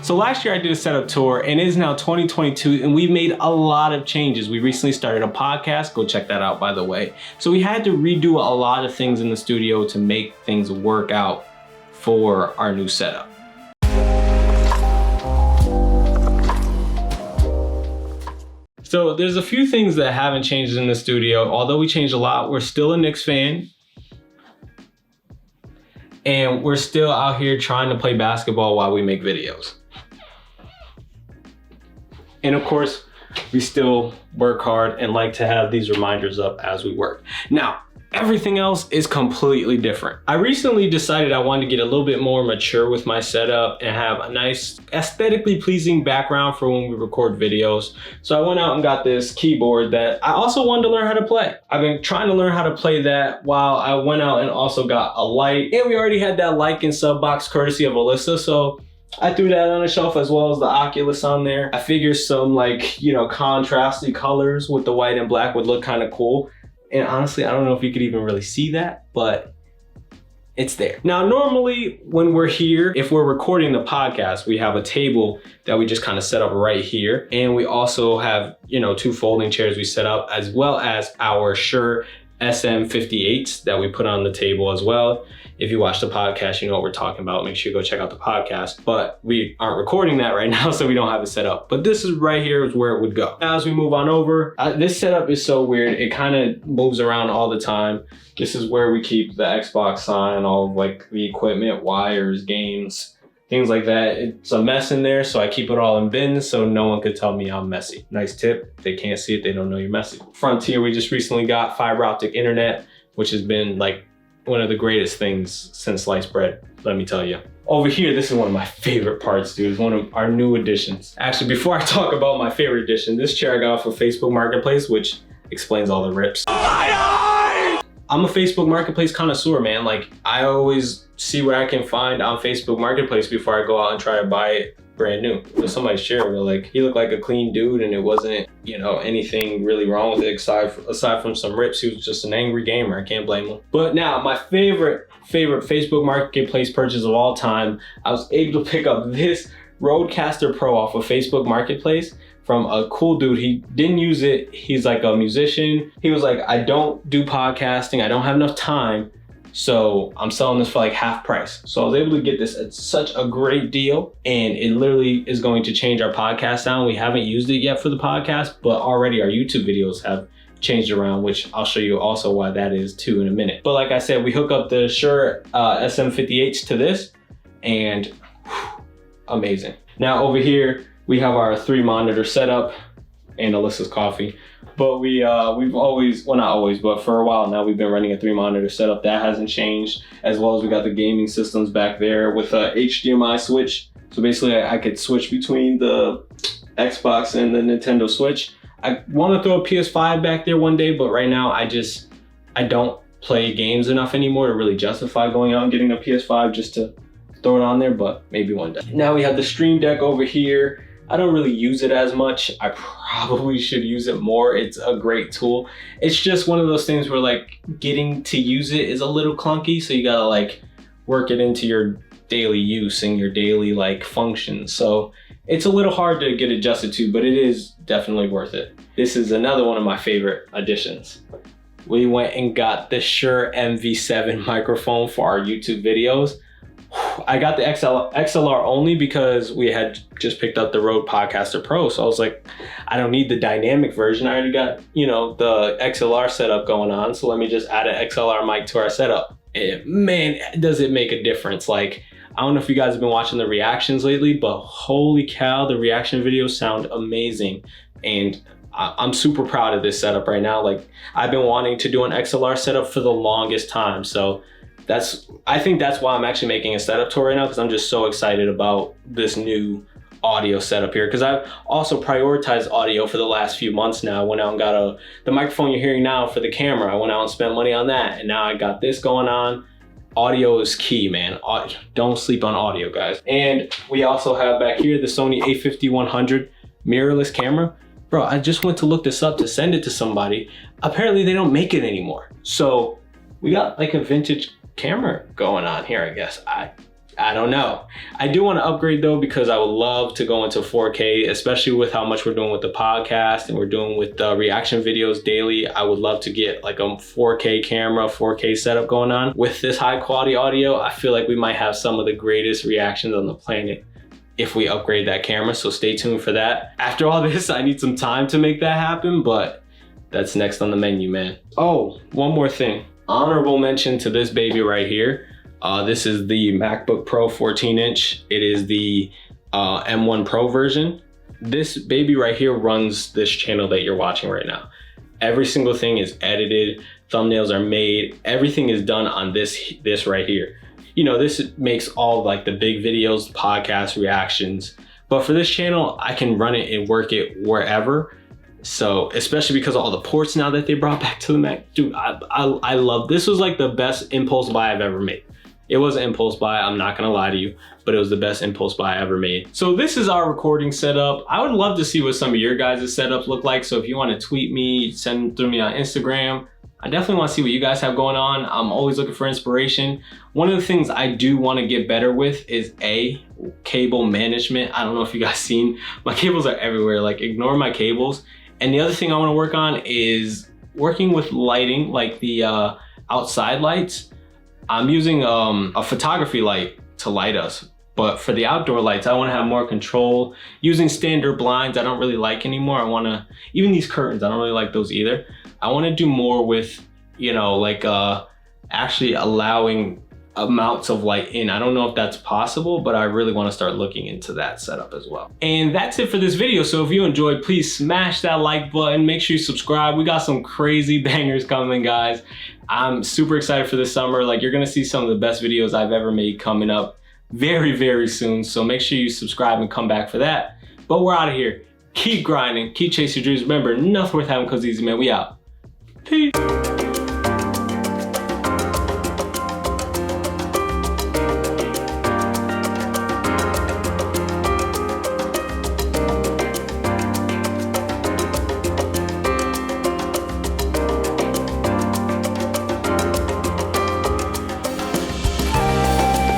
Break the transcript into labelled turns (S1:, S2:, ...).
S1: So last year I did a setup tour and it is now 2022 and we've made a lot of changes. We recently started a podcast, go check that out by the way. So we had to redo a lot of things in the studio to make things work out for our new setup. So there's a few things that haven't changed in the studio. Although we changed a lot, we're still a Knicks fan. And we're still out here trying to play basketball while we make videos. And of course, we still work hard and like to have these reminders up as we work. Now, everything else is completely different. I recently decided I wanted to get a little bit more mature with my setup and have a nice aesthetically pleasing background for when we record videos. So I went out and got this keyboard that I also wanted to learn how to play. I've been trying to learn how to play that while I went out and also got a light. And we already had that like and sub box courtesy of Alyssa. So I threw that on a shelf as well as the Oculus on there. I figured some contrasty colors with the white and black would look kind of cool. And honestly, I don't know if you could even really see that, but it's there. Now, normally when we're here, if we're recording the podcast, we have a table that we just kind of set up right here. And we also have, 2 folding chairs we set up, as well as our Shure SM58s that we put on the table as well. If you watch the podcast, you know what we're talking about. Make sure you go check out the podcast. But we aren't recording that right now, so we don't have it set up. But this is right here is where it would go. Now, as we move on over, this setup is so weird. It kind of moves around all the time. This is where we keep the Xbox sign, all of the equipment, wires, games, things like that. It's a mess in there, so I keep it all in bins so no one could tell me I'm messy. Nice tip. If they can't see it, they don't know you're messy. Frontier, we just recently got fiber optic internet, which has been one of the greatest things since sliced bread, let me tell you. Over here, this is one of my favorite parts, dude. It's one of our new additions. Actually, before I talk about my favorite addition, this chair I got off of Facebook Marketplace, which explains all the rips. I'm a Facebook Marketplace connoisseur, man. I always see what I can find on Facebook Marketplace before I go out and try to buy it brand new. If somebody shared me, he looked like a clean dude and it wasn't, anything really wrong with it aside from some rips. He was just an angry gamer. I can't blame him. But now, my favorite Facebook Marketplace purchase of all time, I was able to pick up this Roadcaster Pro off of Facebook Marketplace from a cool dude. He didn't use it. He's a musician. He was like, I don't do podcasting. I don't have enough time. So I'm selling this for half price. So I was able to get this at such a great deal, and it literally is going to change our podcast sound. We haven't used it yet for the podcast, but already our YouTube videos have changed around, which I'll show you also why that is too in a minute. But like I said, we hook up the Shure SM58s to this, and whew, amazing. Now over here, we have our 3 monitor setup and Alyssa's coffee. But we've always, well not always, but for a while now we've been running a 3 monitor setup. That hasn't changed, as well as we got the gaming systems back there with a HDMI switch. So basically I could switch between the Xbox and the Nintendo Switch. I want to throw a PS5 back there one day, but right now I don't play games enough anymore to really justify going out and getting a PS5 just to throw it on there, but maybe one day. Now we have the Stream Deck over here. I don't really use it as much. I probably should use it more. It's a great tool. It's just one of those things where getting to use it is a little clunky. So you gotta work it into your daily use and your daily functions. So it's a little hard to get adjusted to, but it is definitely worth it. This is another one of my favorite additions. We went and got the Shure MV7 microphone for our YouTube videos. I got the XLR only because we had just picked up the Roadcaster Pro. So I was like, I don't need the dynamic version. I already got, the XLR setup going on. So let me just add an XLR mic to our setup. And man, does it make a difference. I don't know if you guys have been watching the reactions lately, but holy cow, the reaction videos sound amazing. And I'm super proud of this setup right now. I've been wanting to do an XLR setup for the longest time. So I think that's why I'm actually making a setup tour right now, because I'm just so excited about this new audio setup here, because I've also prioritized audio for the last few months now. I went out and got the microphone you're hearing now for the camera. I went out and spent money on that, and now I got this going on. Audio is key, man. Don't sleep on audio, guys. And we also have back here the Sony a5100 mirrorless camera. Bro, I just went to look this up to send it to somebody. Apparently they don't make it anymore. So we got a vintage camera going on here, I guess. I don't know. I do want to upgrade though, because I would love to go into 4K, especially with how much we're doing with the podcast and we're doing with the reaction videos daily. I would love to get like a 4K camera, 4K setup going on. With this high quality audio, I feel like we might have some of the greatest reactions on the planet if we upgrade that camera. So stay tuned for that. After all this, I need some time to make that happen, but that's next on the menu, man. Oh, one more thing. Honorable mention to this baby right here. This is the MacBook Pro 14-inch. It is the M1 Pro version. This baby right here runs this channel that you're watching right now. Every single thing is edited, thumbnails are made, everything is done on this right here. You know, this makes all like the big videos, podcasts, reactions. But for this channel, I can run it and work it wherever. So, especially because of all the ports now that they brought back to the Mac. Dude, I love, this was like the best impulse buy I've ever made. It was an impulse buy, I'm not gonna lie to you, but it was the best impulse buy I ever made. So this is our recording setup. I would love to see what some of your guys' setups look like. So if you wanna tweet me, send through me on Instagram. I definitely wanna see what you guys have going on. I'm always looking for inspiration. One of the things I do wanna get better with is cable management. I don't know if you guys seen, my cables are everywhere, like ignore my cables. And the other thing I wanna work on is working with lighting, like the outside lights. I'm using a photography light to light us, but for the outdoor lights, I wanna have more control. Using standard blinds, I don't really like anymore. Even these curtains, I don't really like those either. I wanna do more with, you know, like actually allowing amounts of light in. I don't know if that's possible, but I really wanna start looking into that setup as well. And that's it for this video. So if you enjoyed, please smash that like button. Make sure you subscribe. We got some crazy bangers coming, guys. I'm super excited for this summer. Like, you're gonna see some of the best videos I've ever made coming up very, very soon. So make sure you subscribe and come back for that. But we're out of here. Keep grinding, keep chasing your dreams. Remember, nothing worth having comes easy, man. We out. Peace.